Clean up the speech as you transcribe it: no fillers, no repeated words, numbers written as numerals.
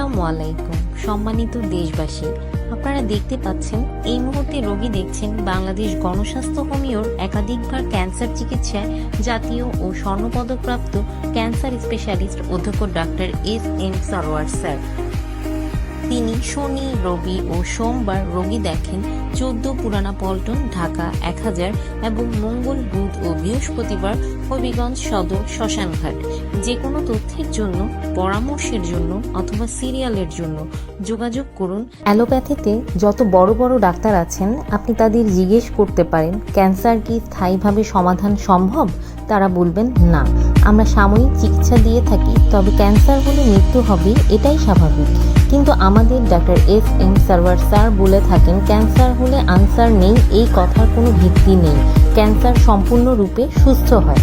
আসসালামু আলাইকুম সম্মানিত দেশবাসী, আপনারা দেখতে পাচ্ছেন এই মুহূর্তে রোগী দেখছেন বাংলাদেশ গণস্বাস্থ্য হোমিওর একাধিকবার ক্যান্সার চিকিৎসায় জাতীয় ও স্বর্ণপদকপ্রাপ্ত ক্যান্সার স্পেশালিস্ট অধ্যক্ষ ডাক্তার এস.এম. সরোয়ার স্যার। তিনি শনি, রবি ও সোমবার রোগী দেখেন 14 পুরানা পল্টন, ঢাকা 1000 এবং মঙ্গল, বুধ ও বৃহস্পতিবার হবিগঞ্জ সদর শ্মশানঘাট। যে কোনো তথ্যের জন্য, পরামর্শের জন্য অথবা সিরিয়ালের জন্য যোগাযোগ করুন। অ্যালোপ্যাথিতে যত বড় বড় ডাক্তার আছেন আপনি তাদের জিজ্ঞেস করতে পারেন ক্যান্সার কি স্থায়ীভাবে সমাধান সম্ভব? তারা বলবেন না, আমরা সাময়িক চিকিৎসা দিয়ে থাকি, তবে ক্যান্সার হলে মৃত্যু হবে, এটাই স্বাভাবিক। কিন্তু আমাদের ডাক্তার এস.এম. সরোয়ার স্যার বলে থাকেন ক্যান্সার হলে আনসার নেই, এই কথার কোনো ভিত্তি নেই। ক্যান্সার সম্পূর্ণরূপে সুস্থ হয়।